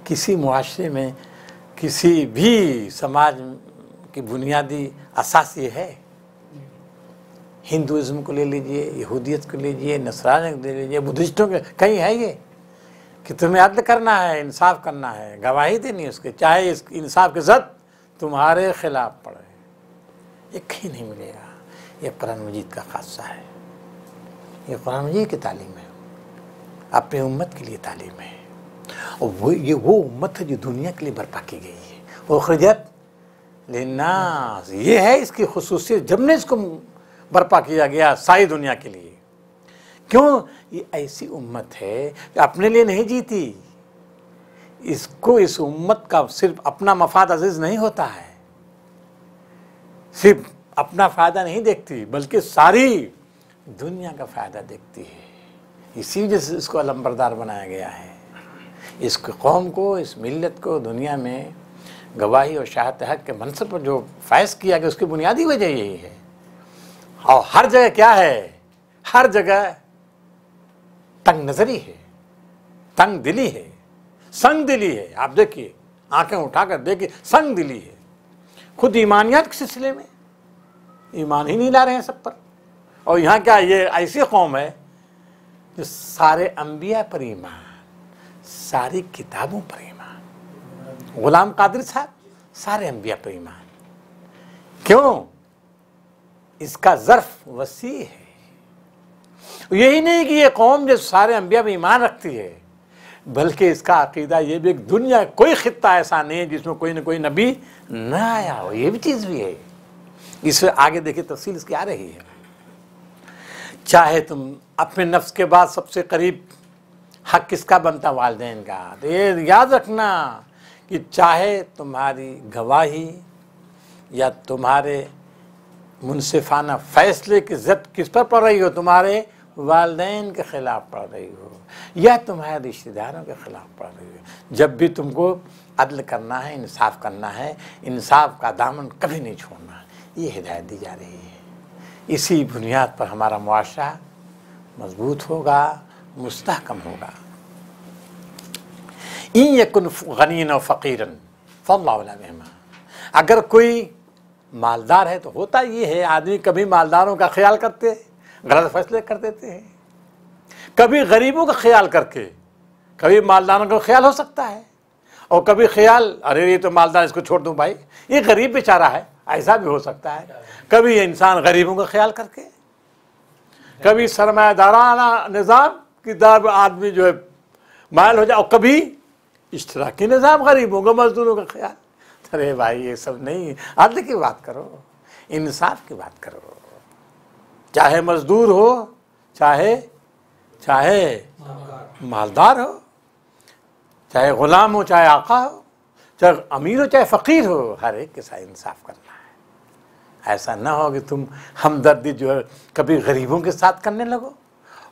किसी मुआशरे में, किसी भी समाज की बुनियादी असास ये है। हिंदुइज्म को ले लीजिए, यहूदियत को लीजिए, नसरानी को ले लीजिए, बुद्धिस्टों के कहीं है ये कि तुम्हें अदल करना है, इंसाफ करना है, गवाही देनी उसके, चाहे इस इंसाफ की ज़द तुम्हारे खिलाफ पड़े। ये कहीं नहीं मिलेगा। ये कुरान मजीद का खासा है, ये कुरान मजीद की तालीम है, अपनी उम्मत के लिए तालीम है। और वो उम्मत है जो दुनिया के लिए बर्पा की गई है। वो उखरिजत लिन्नास, ये है इसकी खुसूसियत। जब ने इसको बर्पा किया गया सारी दुनिया के लिए। क्यों? ये ऐसी उम्मत है कि अपने लिए नहीं जीती। इसको, इस उम्मत का सिर्फ अपना मफाद अजीज नहीं होता है, सिर्फ अपना फ़ायदा नहीं देखती, बल्कि सारी दुनिया का फ़ायदा देखती है। इसी वजह से इसको अलंबरदार बनाया गया है। इस कौम को, इस मिल्लत को दुनिया में गवाही और शहादत हक के मनसब पर जो फैज़ किया गया, उसकी बुनियादी वजह यही है। और हर जगह क्या है? हर जगह तंग नज़री है, तंग दिली है, संग दिली है। आप देखिए, आंखें उठाकर देखिए, संग दिली है। खुद ईमानियात के सिलसिले में ईमान ही नहीं ला रहे हैं सब पर। और यहाँ क्या, ये ऐसी कौम है जो सारे अंबिया पर ईमान, सारी किताबों पर ईमान। गुलाम कादिर साहब सारे अंबिया पर ईमान। क्यों? इसका ज़र्फ वसी है। यही नहीं कि ये कौम जो सारे अंबिया पर ईमान रखती है, बल्कि इसका अकीदा ये भी, दुनिया कोई खित्ता ऐसा नहीं है जिसमें कोई न कोई नबी न आया हो। ये भी चीज़ भी है। इससे आगे देखिए तफसील इसकी आ रही है। चाहे तुम अपने नफ्स के बाद सबसे करीब हक किसका बनता? वालिदैन का। तो ये याद रखना कि चाहे तुम्हारी गवाही या तुम्हारे मुनसिफाना फैसले की ज़द किस पर पड़ रही हो, तुम्हारे वालिदैन के ख़िलाफ़ पड़ रही हो या तुम्हारे रिश्तेदारों के ख़िलाफ़ पड़ रही हो, जब भी तुमको अदल करना है, इंसाफ करना है, इंसाफ का दामन कभी नहीं छोड़ना, ये हिदायत दी जा रही है। इसी बुनियाद पर हमारा मुआशरा मजबूत होगा, मुस्तहकम होगा। इन यकुन गनीन व फ़कीरन फ़ल्लाहु अला बिहिमा। अगर कोई मालदार है तो होता ये है, आदमी कभी मालदारों का ख्याल करते गलत फैसले कर देते हैं, कभी गरीबों का ख्याल करके, कभी मालदारों का ख्याल हो सकता है, और कभी ख्याल अरे ये तो मालदार, इसको छोड़ दूं भाई, ये गरीब बेचारा है, ऐसा भी हो सकता है। कभी इंसान गरीबों का ख्याल करके, कभी सरमायादाराना निज़ाम की तरफ आदमी जो है मायल हो जाए, और कभी इश्तराकी निज़ाम, गरीबों का, मजदूरों का ख्याल। अरे भाई ये सब नहीं, अदल की बात करो, इंसाफ की बात करो। चाहे मजदूर हो, चाहे मालदार हो, चाहे गुलाम हो, चाहे आका हो, चाहे अमीर हो, चाहे फ़कीर हो, हर एक के साथ इंसाफ करना है। ऐसा ना हो कि तुम हमदर्दी जो है कभी गरीबों के साथ करने लगो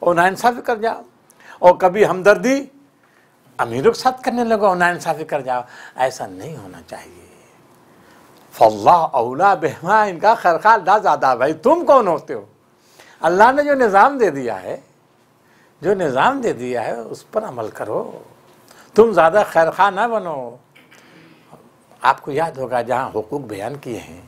और नाइंसाफ़ी कर जाओ, और कभी हमदर्दी अमीरों के साथ करने लगो और नाइंसाफ़ी कर जाओ। ऐसा नहीं होना चाहिए। फ़ल्लाहु औला बिहिमा, इनका खैरख़्वाह अल्लाह ज़्यादा। भाई तुम कौन होते हो? अल्लाह ने जो निज़ाम दे दिया है, जो निज़ाम दे दिया है उस पर अमल करो। तुम ज़्यादा खैरख़्वाह ना बनो। आपको याद होगा जहाँ हुकूक बयान किए हैं,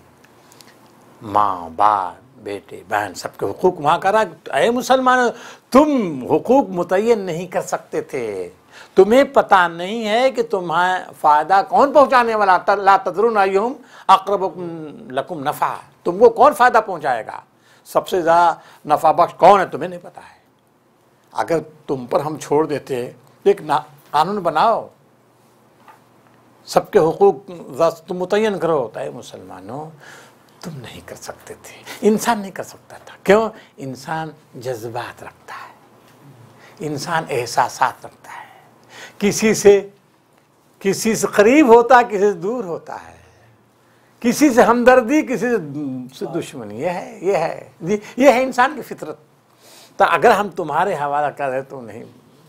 माँ, बाप, बेटे, बहन, सबके हुकूक वहाँ करा। अरे मुसलमान, तुम हुकूक मुतय्यन नहीं कर सकते थे। तुम्हें पता नहीं है कि तुम्हें फ़ायदा कौन पहुँचाने वाला। ला तदरून अय्युहुम अक़रबु लकुम नफ़ा, तुमको कौन फ़ायदा पहुँचाएगा, सबसे ज़्यादा नफ़ा बख्श कौन है, तुम्हें नहीं पता है। अगर तुम पर हम छोड़ देते, एक कानून बनाओ, सबके हुकूक तुम मुतय्यन करो, तो मुसलमानों तुम नहीं कर सकते थे। इंसान नहीं कर सकता था। क्यों? इंसान जज्बात रखता है, इंसान एहसासात रखता है। किसी से करीब होता है, किसी से दूर होता है, किसी से हमदर्दी, किसी से दुश्मनी। ये है इंसान की फितरत। तो अगर हम तुम्हारे हवाला कर रहे तो नहीं,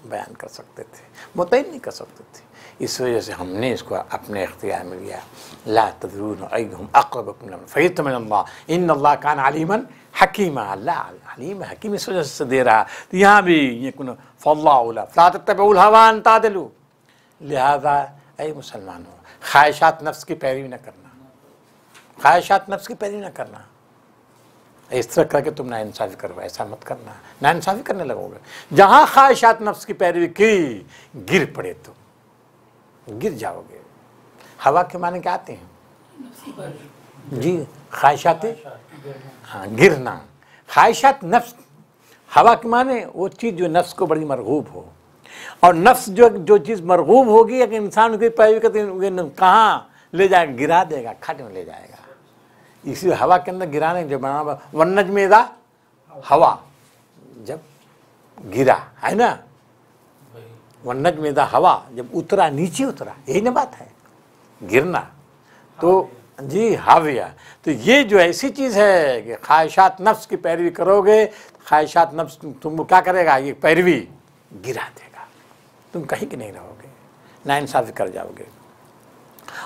बयान कर सकते थे, मुतय्यन नहीं कर सकते थे। इस वजह से हमने इसको अपने इख्तियार में लिया। ला तदरून अय्युहुम अक़रबु लकुम फ़यतमिनल्लाह इन्नल्लाह कान अलीमन हकीमा। अल्लाह अलीम हकीम इस वजह से दे रहा। तो यहाँ भी ये कुन फ़ल्लाहु ला तत्तबिउल हवा अन तादिलू। लिहाजा ऐ मुसलमानों, ख्वाहिशात नफ्स की पैरवी न करना, ख्वाहिशात नफ्स की पैरवी न करना। इस तरह करके तुम नाइंसाफ़ी करो, ऐसा मत करना, नाइंसाफ़ी करने लगोगे। जहाँ ख्वाहिशात नफ्स की पैरवी की, गिर पड़े तुम, गिर जाओगे। हवा के माने क्या आते हैं जी? ख्वाहिशात, हाँ, गिरना। ख्वाहिशात नफ्स, हवा के माने वो चीज़ जो नफ्स को बड़ी मरगूब हो, और नफ्स जो चीज़ मरगूब होगी अगर इंसान की पैरवी करते कहाँ ले जाएगा? गिरा देगा, खड्ड में ले जाएगा। इसी हवा के अंदर गिराने जो बना वन्नज में दा हवा जब गिरा है ना, वन्नज में दा हवा जब उतरा, नीचे उतरा, यही ना बात है, गिरना। तो जी हाविया, तो ये जो ऐसी चीज़ है कि ख्वाहिशात नफ्स की पैरवी करोगे, ख्वाहिशात नफ्स तुमको क्या करेगा? ये पैरवी गिरा देगा, तुम कहीं के नहीं रहोगे, नाइंसाफ़ी कर जाओगे।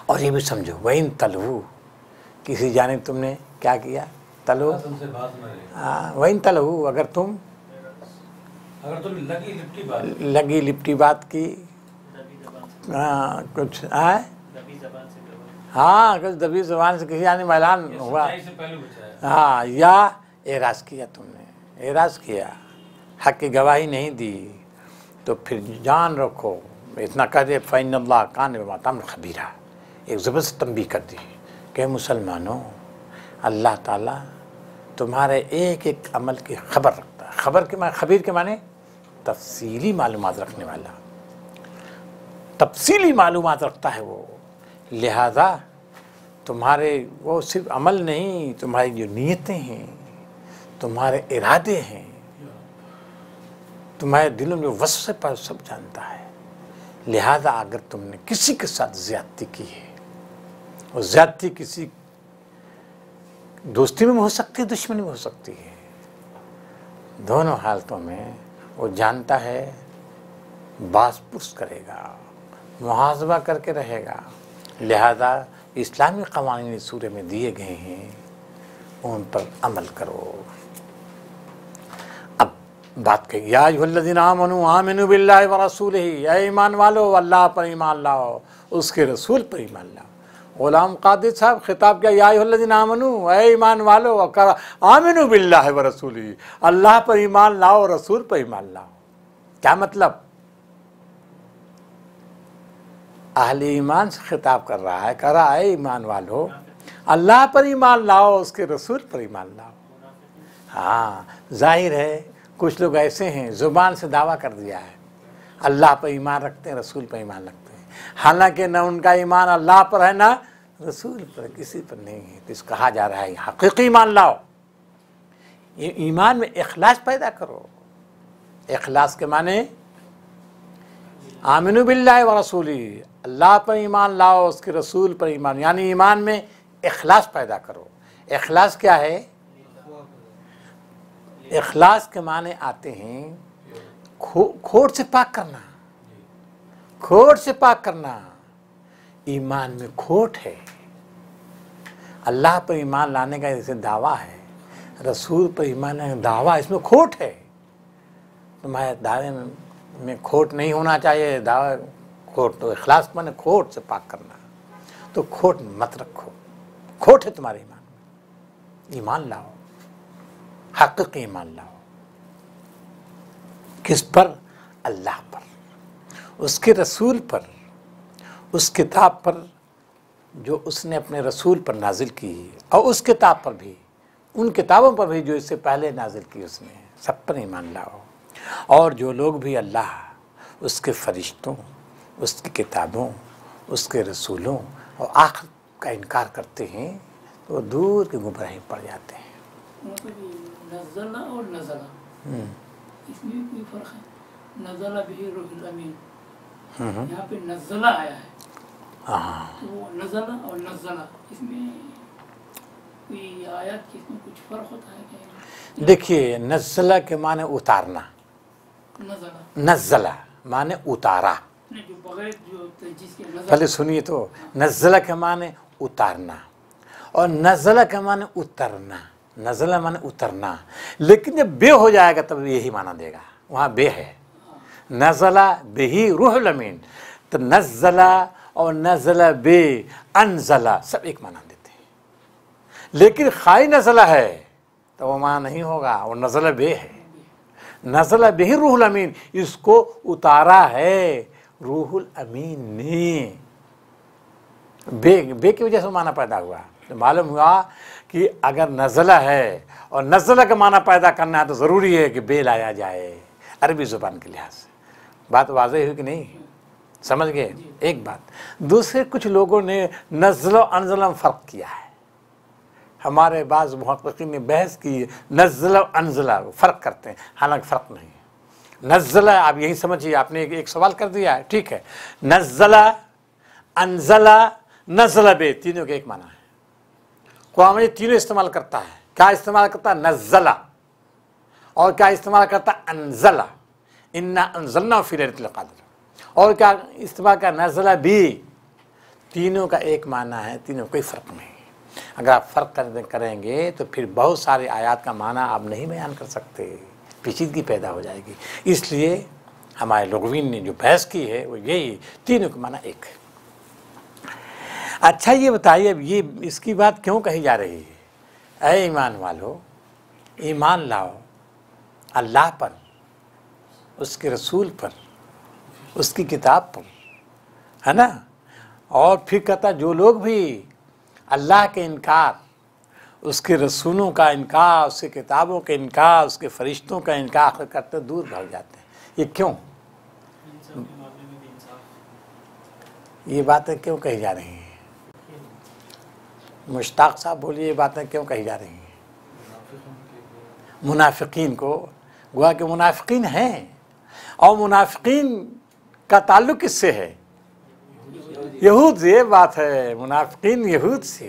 और ये भी समझो, वहीं तलहू, किसी जानिब तुमने क्या किया? तलो, हाँ, वहीं तलहू, अगर तुम लगी लिपटी बात की, हाँ कुछ आए, हाँ कुछ दबी ज़बान से किसी यानी ऐलान हुआ, हाँ, या एराज़ किया तुमने, एराज़ किया, हक़ की गवाही नहीं दी, तो फिर जान रखो, इतना कह दे फ़इन्नल्लाह कान बिमा तामलून ख़बीरा। एक ज़बरदस्त तंबीह कर दी कि मुसलमानों, अल्लाह ताला तुम्हारे एक एक अमल की खबर रखता है। खबर के माने, खबीर के माने तफसीली मालूमात रखने वाला, तफसीली मालूमात रखता है वो। लिहाजा तुम्हारे वो सिर्फ अमल नहीं, तुम्हारी जो नीयतें हैं, तुम्हारे इरादे हैं, तुम्हारे दिलों में वस्व पर सब जानता है। लिहाजा अगर तुमने किसी के साथ ज़्यादती की है, और ज़्यादती किसी दोस्ती में हो सकती है, दुश्मनी में हो सकती है, दोनों हालतों में वो जानता है, बास पुस करेगा, मुहासबा करके रहेगा। लिहाजा इस्लामी क़वानीन इस सूरे में दिए गए हैं, उन पर अमल करो। अब बात कही, या अय्युहल्लज़ीना आमनू आमिनू बिल्लाहि व रसूलिही, ऐ ईमान वालो अल्लाह पर ईमान लाओ, उसके रसूल पर ईमान लाओ। ग़ुलाम क़ादिर साहब खिताब किया, या अय्युहल्लज़ीना आमनू, ऐ ईमान वालो, आमिनू बिल्लाहि व रसूलिही, अल्लाह पर ईमान लाओ, रसूल पर ईमान लाओ। क्या मतलब? अहले ईमान से खिताब कर रहा है, कह रहा है ईमान वालो, अल्लाह पर ईमान लाओ, उसके रसूल पर ईमान लाओ। हाँ, जाहिर है कुछ लोग ऐसे हैं, ज़ुबान से दावा कर दिया है, अल्लाह पर ईमान रखते हैं, रसूल पर ईमान रखते हैं, हालांकि न उनका ईमान अल्लाह पर है ना रसूल पर, किसी पर नहीं है। तो इस कहा जा रहा है हकीकी ईमान लाओ, ये ईमान में इखलास पैदा करो। इखलास के माने आमिनू बिल्लाहि व रसूलिही, अल्लाह पर ईमान लाओ, उसके रसूल पर ईमान, यानी ईमान में इखलास पैदा करो। इखलास क्या है? इखलास के माने आते हैं खोट से पाक करना, खोट से पाक करना। ईमान में खोट है, अल्लाह पर ईमान लाने का जैसे दावा है, रसूल पर ईमान लाने का दावा, इसमें खोट है। तुम्हारे दावे में खोट नहीं होना चाहिए, दावा खोट, तो इखलास माने खोट से पाक करना। तो खोट मत रखो, खोट है तुम्हारे ईमान में, ईमान लाओ, हक़ीक़ी ईमान लाओ। किस पर? अल्लाह पर, उसके रसूल पर, उस किताब पर जो उसने अपने रसूल पर नाजिल की, और उस किताब पर भी, उन किताबों पर भी जो इससे पहले नाजिल की उसने, सब पर ईमान लाओ। और जो लोग भी अल्लाह, उसके फरिश्तों, उसकी किताबों, उसके रसूलों और आखिर का इनकार करते हैं, तो वो दूर के गुमराही पड़ जाते हैं। नज़ला और नज़ला, इसमें कोई फ़र्क है? नज़ला बिही रूहुल अमीन, यहाँ पे नज़ला आया है, तो नज़ला और नज़ला, इसमें कोई आयत की इसमें कुछ फ़र्क होता है क्या? देखिए, नज़ला के माने उतारना, नज़ला, नज़ला माने उतारा। नहीं, जो बगैर जो जिसके नजर पहले सुनिए तो, नज़ला के माने उतारना और नज़ला के माने उतरना। नज़ला माने उतरना, लेकिन जब बे हो जाएगा तब यही माना देगा, वहाँ बे है। नज़ला बिही रूहुल अमीन, तो नज़ला और नज़ला बे अनज़ला सब एक माना देते हैं। लेकिन खाई नज़ला है तो वो माना नहीं होगा, वो नज़ला बे है। नज़ला बिही रूहुल अमीन, इसको उतारा है रूहुल अमीन ने। बे की वजह से माना पैदा हुआ। तो मालूम हुआ कि अगर नज़ला है और नज़ला का माना पैदा करना है तो ज़रूरी है कि बे लाया जाए अरबी ज़ुबान के लिहाज से। बात वाज़ेह हुई कि नहीं, समझ गए? एक बात। दूसरे कुछ लोगों ने नज़ला और अनज़ला में फ़र्क किया है। हमारे बाज़ मुहक़्क़िक़ीन ने बहस की, नज़ला और अनज़ला फ़र्क करते हैं, हालांकि फ़र्क नहीं है। नज़ला आप यही समझिए, आपने एक सवाल कर दिया है, ठीक है। नज़ला, अनज़ला, नज़ला बे तीनों के एक माना है। कुरान ये तीनों इस्तेमाल करता है। क्या इस्तेमाल करता है? नज़ला। और क्या इस्तेमाल करता है? अनज़ला। इन्ना अनज़लना फ़ी लैलतिल क़द्र। और क्या इस्तेमाल का? नज़ला भी। तीनों का एक माना है, तीनों कोई फ़र्क नहीं। अगर आप फ़र्क करेंगे तो फिर बहुत सारे आयात का माना आप नहीं बयान कर सकते, पेचीदगी पैदा हो जाएगी। इसलिए हमारे लुग़वीन ने जो बहस की है वो यही, तीनों का माना एक है। अच्छा ये बताइए, अब ये इसकी बात क्यों कही जा रही है? ऐ ईमान वालो, ईमान लाओ अल्लाह पर, उसके रसूल पर, उसकी किताब पर, है ना। और फिर कहता जो लोग भी अल्लाह के इनकार, उसके रसूलों का इनकार, उसके किताबों के इनकार, उसके फरिश्तों का इनकार करते दूर भाग जाते हैं। ये क्यों? ये बातें क्यों कही जा रही हैं? मुश्ताक साहब बोलिए, ये बातें क्यों कही जा रही हैं? मुनाफिकीन को, गोया कि मुनाफिकीन हैं। और मुनाफिकीन का ताल्लुक किससे है? यहूद से। ये बात है, मुनाफिकीन यहूद से,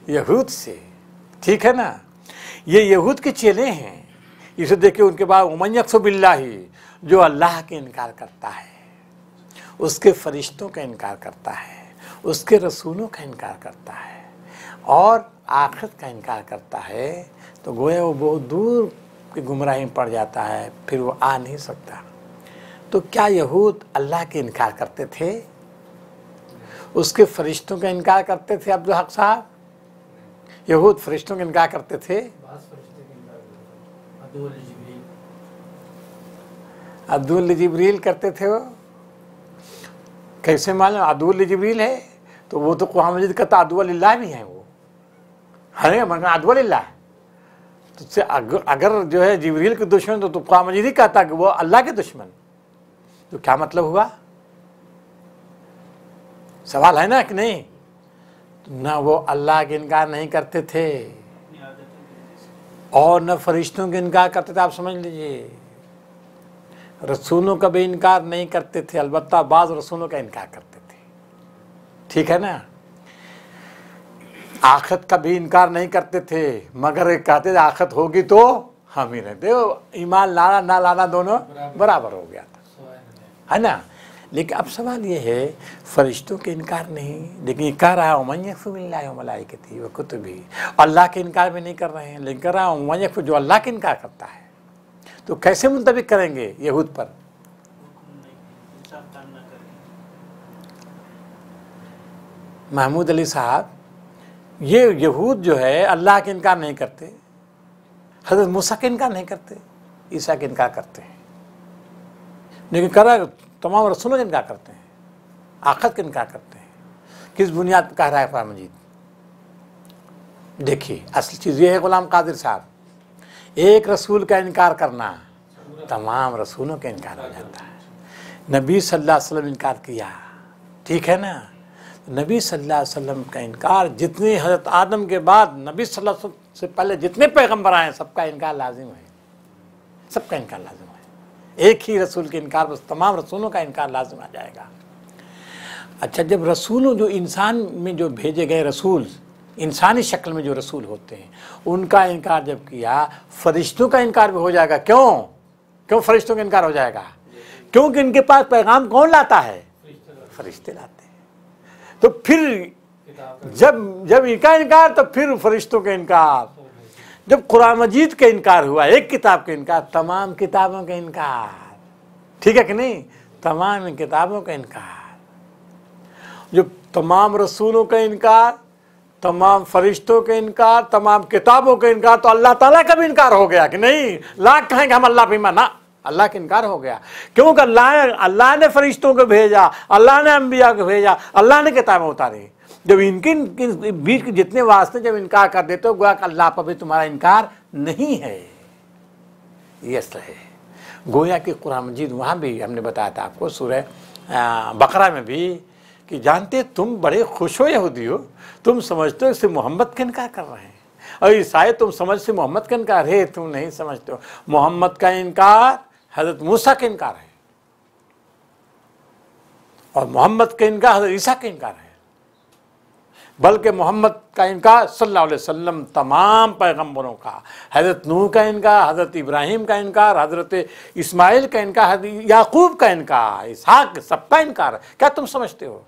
यहूद से, ठीक है ना। ये यहूद के चेले हैं। इसे देखिए, उनके बाद उमन यकफुर बिल्लाही, जो अल्लाह के इनकार करता है, उसके फरिश्तों का इनकार करता है, उसके रसूलों का इनकार करता है और आखिरत का इनकार करता है, तो गोया वो बहुत दूर की गुमराही में पड़ जाता है, फिर वो आ नहीं सकता। तो क्या यहूद अल्लाह के इनकार करते थे? उसके फरिश्तों का इनकार करते थे? अब्दुल हक साहब, यहूद फरिश्तों का इनकार करते थे? अदुल जिब्रील करते थे। वो कैसे मालूम अदुल जिब्रील है? तो वो तो कुरान मजीद कहता अदुल्लाह भी है, वो है मगर अदुल्लाह। तो अगर जो है जिब्रील के दुश्मन तो कुरान मजीद ही कहता कि वो अल्लाह के दुश्मन। तो क्या मतलब हुआ? सवाल है ना कि नहीं? ना वो अल्लाह के इनकार नहीं करते थे और न फरिश्तों के इनकार करते थे। आप समझ लीजिए, रसूलों का भी इनकार नहीं करते थे, अलबत्ता बाज़ रसूलों का इनकार करते थे, ठीक है ना। आखिरत का भी इनकार नहीं करते थे, मगर एक कहते थे आखिरत होगी तो हम ही रहते। ईमान लाना ना लाना दोनों बराबर हो गया था, है ना। लेकिन अब सवाल ये है, फरिश्तों के इनकार नहीं, लेकिन कह रहा है उमन यकफुर बिल्लाहि व मलाइकतिही व कुतुबिही, अल्लाह के इनकार भी नहीं कर रहे हैं, लेकिन कह रहा है उमन यकफुर, जो अल्लाह के इनकार करता है। तो कैसे मुंतबिक करेंगे यहूद पर? महमूद अली साहब, ये यहूद जो है अल्लाह के इनकार नहीं करते, हज़रत मूसा के इनकार नहीं करते, ईसा के इनकार करते हैं, लेकिन कह रहा है तमाम रसूलों के इनकार करते हैं, आखिरत के इनकार करते हैं। किस बुनियाद पर कह रहा है कुरान मजीद? देखिए, असल चीज़ ये है गुलाम कादिर साहब, एक रसूल का इनकार करना तमाम रसूलों का इनकार हो जाता है। नबी सल्लल्लाहु अलैहि वसल्लम इनकार किया, ठीक है ना। नबी सल्लल्लाहु अलैहि वसल्लम का इनकार, जितने हज़रत आदम के बाद नबी सल्लल्लाहु अलैहि वसल्लम से पहले जितने पैगंबर आए सबका इनकार लाजिम है, सबका इनकार लाजिम है। एक ही रसूल के इनकार बस तमाम रसूलों का इनकार लाजिम आ जाएगा। अच्छा, जब रसूलों, जो इंसान में जो भेजे गए रसूल, इंसानी शक्ल में जो रसूल होते हैं, उनका इनकार जब किया, फरिश्तों का इनकार भी हो जाएगा। क्यों फरिश्तों का इनकार हो जाएगा? क्योंकि इनके पास पैगाम कौन लाता है? फरिश्ते लाते हैं। तो फिर जब इनका इनकार तो फिर फरिश्तों का इनकार। जब कुरान मजीद का इनकार हुआ, एक किताब का इनकार, तमाम किताबों का इनकार, ठीक है कि नहीं? तमाम किताबों का इनकार, जो तमाम रसूलों का इनकार, तमाम फरिश्तों का इनकार, तमाम किताबों का इनकार, तो अल्लाह ताला का भी इनकार हो गया कि नहीं? लाख कहेंगे हम अल्लाह पे माना, अल्लाह का इनकार हो गया। क्योंकि अल्लाह ने फरिश्तों को भेजा, अल्लाह ने अंबिया को भेजा, अल्लाह ने किताबें उतारी। जब इनके बीच के जितने वास्ते जब इनकार कर देते हो, गोया कि अल्लाह पर भी तुम्हारा इनकार नहीं है। ये असल है। गोया कि कुरान मजीद वहाँ भी हमने बताया था आपको सूरह बकरा में भी कि जानते तुम बड़े खुश हो यहूदी हो, तुम समझते हो इससे मोहम्मद का इनकार कर रहे हैं, और ईसाई तुम समझ से मोहम्मद का इनकार है, तुम नहीं समझते हो। मोहम्मद का इनकार हज़रत मूसा का इनकार है, और मोहम्मद का इनकार हज़रत ईसा का इनकार है। बल्कि मोहम्मद का इनकार सल्लल्लाहु अलैहि वसल्लम तमाम पैगम्बरों का, हज़रत नूह का इनकार, हज़रत इब्राहीम का इनकार, हज़रत इस्माइल का इनकार, हज़रत याकूब का इनकार, इसहाक, सबका इनकार। क्या तुम समझते हो?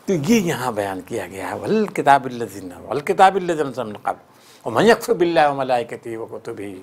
तो ये यहाँ बयान किया गया है, वल किताबिल्लज़ीना वल किताबिल्लज़ीना मिन क़ब्ल व मन यकफ़ुर बिल्लाहि व मलाइकतिही व कुतुबिही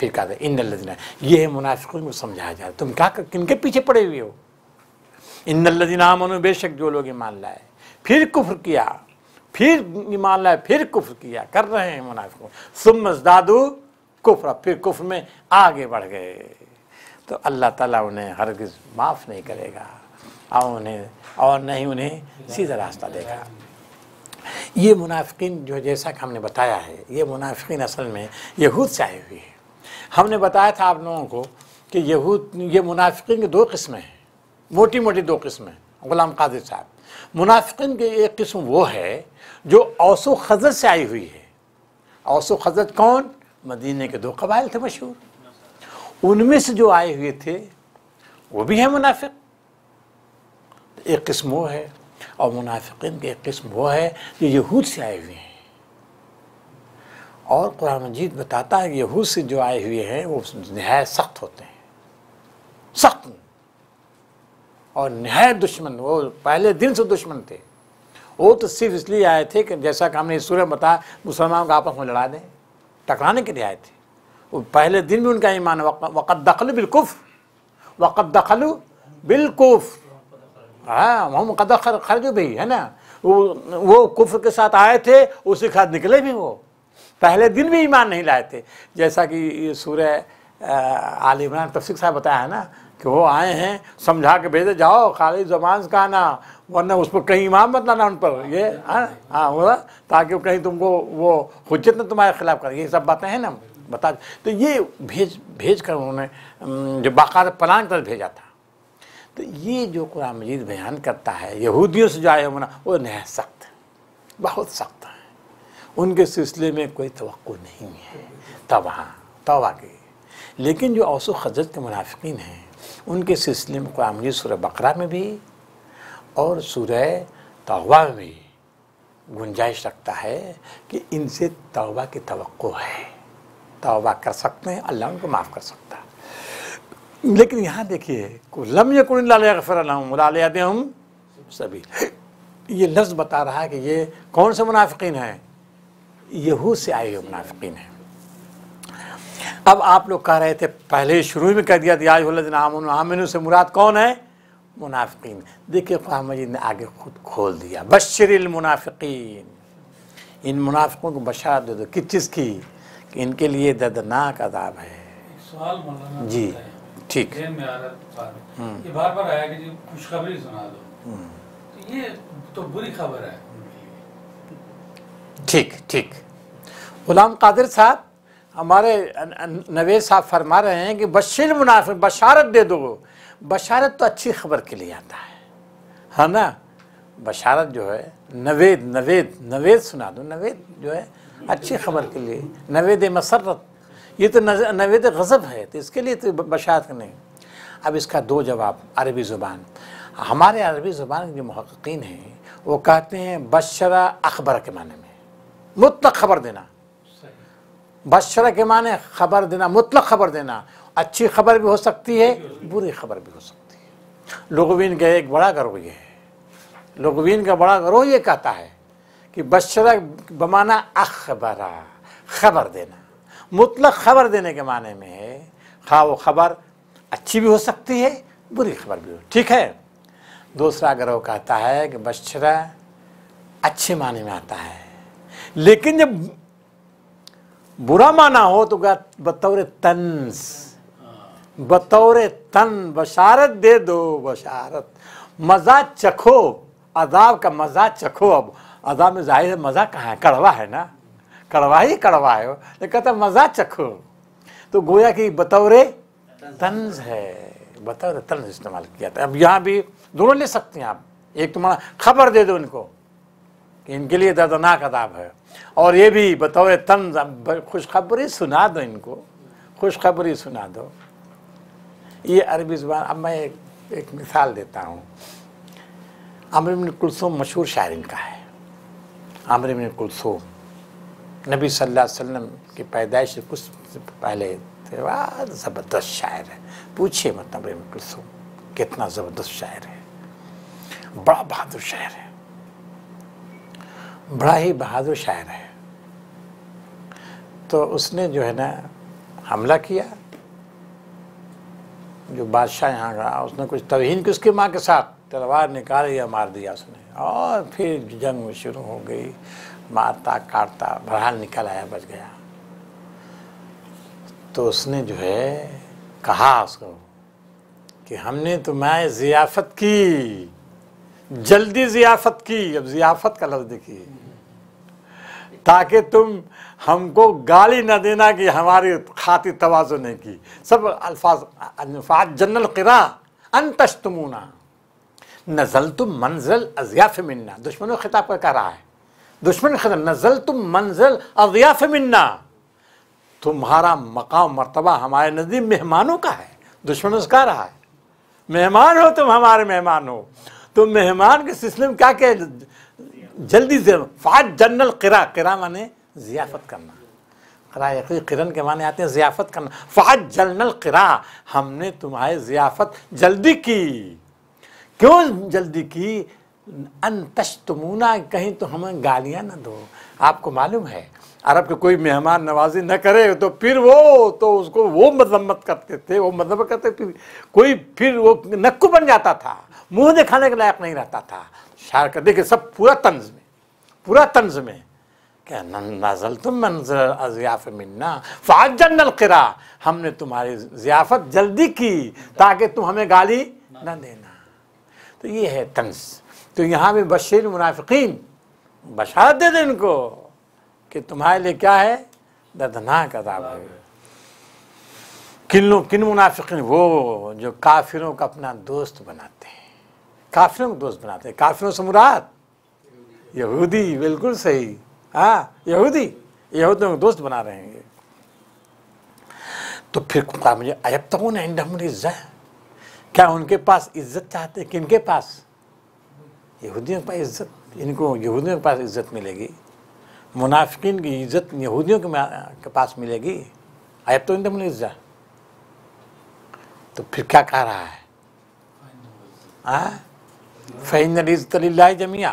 फिर कहा था इन्नल्लज़ीना, ये है मुनाफ़िक़ों को समझाया जाए, तुम क्या किनके पीछे पड़े हुए हो? इन्नल्लज़ीना आमनू, बेशक जो लोग ईमान लाए, फिर कुफ्र किया, फिर ईमान लाए, फिर कुफ्र किया, कर रहे हैं मुनाफ़िक़ों, सुम्मा ज़दादू कुफ्र, फिर कुफ्र में आगे बढ़ गए, तो अल्लाह ताला उन्हें हरगिज़ माफ़ नहीं करेगा और नहीं उन्हें सीधा रास्ता देगा। ये मुनाफ़िकीन जो जैसा कि हमने बताया है, ये मुनाफ़िकीन असल में यहूद से आए हुए हैं। हमने बताया था आप लोगों को कि ये मुनाफ़िकीन की दो किस्में हैं, मोटी मोटी दो किस्में। गुलाम कादिर साहब, मुनाफ़िकीन की एक किस्म वो है जो औस व खज़रज से आई हुई है। औस व खज़रज कौन? मदीने के दो कबाइल थे मशहूर, उनमें से जो आए हुए थे वो भी है मुनाफ़िक। एक किस्म वो है, और मुनाफ़िकीन की एक किस्म वो है जो यहूद से आए हुए हैं। और कुरान मजीद बताता है कि यहूद से जो आए हुए हैं वो नहायत सख्त होते हैं, सख्त और नहायत दुश्मन, वो पहले दिन से दुश्मन थे। वो तो सिर्फ इसलिए आए थे कि जैसा कि हमने इस सूरह में बताया, मुसलमानों को आपस में लड़ा दें, टकराने के लिए आए थे। वो पहले दिन भी उनका ईमान वक़द दख़लू बिलकुफ़्र, वक़द दख़लू बिलकुफ़्र, हाँ हम कद खर्ज भी है ना, वो कुफ्र के साथ आए थे, उसी के साथ निकले भी। वो पहले दिन भी ईमान नहीं लाए थे, जैसा कि सूरह आल इमरान तफसीर साहब बताया है ना कि वो आए हैं, समझा के भेजे जाओ खाली ज़बान का ना, वरना उस पर कहीं ईमान मत लाना उन पर, ये हाँ बोला, ताकि कहीं तुमको वो हुज्जत न तुम्हारे खिलाफ करे, ये सब बातें हैं ना बता। तो ये भेज कर उन्होंने जो बाकायदा प्लान कर भेजा था। तो ये जो कुरान मजीद बयान करता है यहूदियों से जो आए होना, वो नहायत सख्त है, बहुत सख्त है, उनके सिलसिले में कोई तवक्को नहीं है तौबा की। लेकिन जो औस व खज़रज के मुनाफ़िकीन हैं उनके सिलसिले में कुरान मजीद सूरह बकरा में भी और सूरह तौबा में भी गुंजाइश रखता है कि इनसे तौबा की तवक्को है, तौबा कर सकते हैं, अल्लाह उनको माफ़ कर सकता है। लेकिन यहाँ देखिए, लम यकुन इल्ला लियग़फ़िर लहुम व लियहदियहुम सबील, ये लफ्ज़ बता रहा है कि ये कौन से मुनाफ़िकीन हैं? यहूद से आए हुए मुनाफ़िकीन हैं। अब आप लोग कह रहे थे, पहले शुरू में कह दिया या अय्युहल्लज़ीना आमनू, आमिनू से मुराद कौन है? मुनाफ़िकीन। देखिए कुरान मजीद ने आगे खुद खोल दिया, बश्शिरिल मुनाफ़िकीन, इन मुनाफ़िकों को बशारत दे दो, किस चीज़ की? कि इनके लिए दर्दनाक अज़ाब है। सवाल जी ठीक, ये बार बार आया कि जी खुशखबरी सुना दो, तो ये तो बुरी खबर है। ठीक ठीक। गुलाम कादिर साहब, हमारे नवेद साहब फरमा रहे हैं कि बश्शिर मुनाफिक, बशारत दे दो। बशारत तो अच्छी खबर के लिए आता है ना। बशारत जो है नवेद नवेद नवेद सुना दो, नवेद जो है अच्छी खबर के लिए, नवेद मसरत, ये तो नवेद गज़ब है, तो इसके लिए तो बशारत नहीं। अब इसका दो जवाब, अरबी ज़ुबान, हमारे अरबी ज़ुबान के जो मुहक्किकीन हैं वो कहते हैं बशरा अखबर के माने में, मुतलक खबर देना, बशरा के माने खबर देना, मुतलक खबर देना। अच्छी खबर भी हो सकती है, बुरी खबर भी हो सकती है। लुग़वीन का एक बड़ा गिरोह ये है, लुग़वीन का बड़ा गिरोह ये कहता है कि बशरा बमाना अखबरा, खबर देना, मुतलक खबर देने के माने में है। खा वो खबर अच्छी भी हो सकती है, बुरी खबर भी हो, ठीक है। दूसरा गिरोह कहता है कि बशरा अच्छे माने में आता है, लेकिन जब बुरा माना हो तो बतौर तंज, बतौर तन बशारत दे दो, बशारत, मज़ा चखो, अदाब का मज़ा चखो। अब अदाब में जाहिर है मज़ा कहाँ है, कड़वा है ना, कड़वा ही कड़वा है, लेकिन कहता मज़ा चखो, तो गोया कि बतौर तंज है, बतौर तंज इस्तेमाल किया था। अब यहाँ भी दोनों ले सकते हैं आप, एक तुम्हारा खबर दे दो इनको कि इनके लिए दर्दनाक अदाब है, और ये भी बतौर तंज खुशखबरी सुना दो, इनको खुशखबरी सुना दो। ये अरबी ज़ुबान। अब मैं एक मिसाल देता हूँ। आमिर इब्न कुलसूम मशहूर शायर इनका है। आमिर इब्न कुलसूम नबी सल्लल्लाहु अलैहि वसल्लम की पैदाइश से कुछ पहले थे, वाह ज़बरदस्त शायर है, पूछिए मत। आमिर इब्न कुलसूम कितना ज़बरदस्त शायर है, बड़ा बहादुर शायर है, बड़ा ही बहादुर शायर है। तो उसने जो है ना हमला किया, जो बादशाह यहाँ का, उसने कुछ तौहीन की उसकी माँ के साथ, तलवार निकाली या मार दिया उसने, और फिर जंग शुरू हो गई, मारता काटता, बहरहाल निकल आया, बच गया। तो उसने जो है कहा उसको कि हमने तुम्हारी ज़ियाफ़त की, जल्दी ज़ियाफ़त की। अब ज़ियाफ़त का लफ्ज़ देखिए, ताकि तुम हमको गाली न देना कि हमारी खातिर तवाज़ु नहीं की। सब अल्फाज जन्नल क़िरा अंतश्तुमूना नज़ल तुम मंज़ल अज़याफ़ मिन्ना। दुश्मनों को खिताब कर कह रहा है, दुश्मन खिताब, नज़ल तुम मंज़ल अज़याफ़ मिन्ना, तुम्हारा मकाम मर्तबा हमारे नज़दीक मेहमानों का है। दुश्मनों से कह रहा है, मेहमान हो तुम, हमारे मेहमान हो। तो मेहमान के सिलसिले में क्या क्या जल्दी से फ़ाज जन्नल क़िरा, क़िरा माने ज़ियाफ़त करना, क़िरा क़िरन के माने आते हैं ज़ियाफ़त करना। फ़ाज जन्नल क़िरा, हमने तुम्हारी ज़ियाफ़त जल्दी की। क्यों जल्दी की? अंतश्तुमूना, कहीं तो हमें गालियाँ न दो। आपको मालूम है अरब के कोई मेहमान नवाजी न करे तो फिर वो तो उसको वो मजम्मत करते थे, वो मजम्मत करते, फिर कोई फिर वो नक्कू बन जाता था, मुंह दिखाने के लायक नहीं रहता था। शायर का देखिए सब पूरा तंज में, पूरा तंज में क्या, नज़ल तुम मंज़िल अज़याफ़ मिन्ना फ़ाज जन्नल क़िरा, हमने तुम्हारी ज़ियाफ़त जल्दी की ताकि तुम हमें गाली न देना। तो ये है तंज। तो यहाँ भी बशीर मुनाफ़िकीन, बशारत दे दे इनको कि तुम्हारे लिए क्या है, दर्दनाक अज़ाब है। किन मुनाफ़िकीन? वो जो काफिरों का अपना दोस्त बनाते हैं, काफिरों को दोस्त बनाते हैं। काफिरों से मुराद यहूदी, बिल्कुल सही, हाँ यहूदी, यहूदियों को दोस्त बना रहे हैं। तो फिर कहा मुझे अयब्तगून इंदहुमुल इज़्ज़ह, क्या उनके पास इज्जत चाहते हैं? किनके पास? यहूदियों के पास इज्जत, इनको यहूदियों के पास इज्जत मिलेगी, मुनाफिकीन की इज्जत यहूदियों के पास मिलेगी। अयब्तगून इंदहुमुल इज़्ज़ह, तो फिर क्या कह रहा है? फ़इन्नल इज़्ज़त लिल्लाहि जमीआ,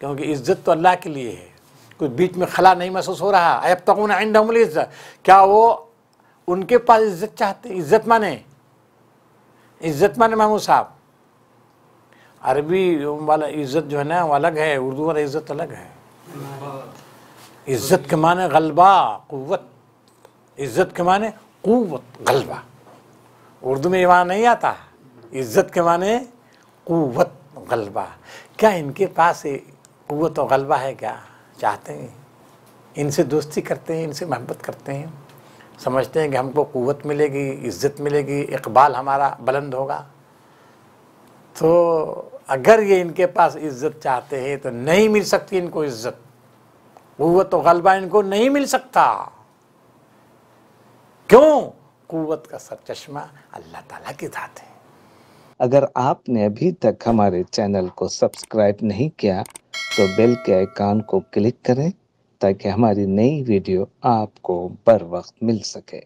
क्योंकि इज्जत तो अल्लाह के लिए है, कुछ बीच में खला नहीं महसूस हो रहा। अयब्तगून इंदहुमुल इज़्ज़ह, क्या वो उनके पास इज्जत चाहते? इज्जत माने, इज्जत माने महमूद साहब, अरबी वाला इज्जत जो है ना वो अलग है, उर्दू वाला इज्जत अलग है। इज्जत के माने गलबा, कुव्वत, इज्जत के माने कुव्वत, गलबा। उर्दू में ये माना नहीं आता। इज्जत के माने कुव्वत, गलबा। क्या इनके पास कुव्वत और गलबा है? क्या चाहते हैं? इनसे दोस्ती करते हैं, इनसे मोहब्बत करते हैं, समझते हैं कि हमको कुव्वत मिलेगी, इज्जत मिलेगी, इकबाल हमारा बुलंद होगा। तो अगर ये इनके पास इज्जत चाहते हैं तो नहीं मिल सकती इनको इज्जत, कुव्वत और गलबा इनको नहीं मिल सकता। क्यों? कुव्वत का सरचश्मा अल्लाह ताला की ज़ात है। अगर आपने अभी तक हमारे चैनल को सब्सक्राइब नहीं किया तो बेल के आइकॉन को क्लिक करें ताकि हमारी नई वीडियो आपको बर वक्त मिल सके।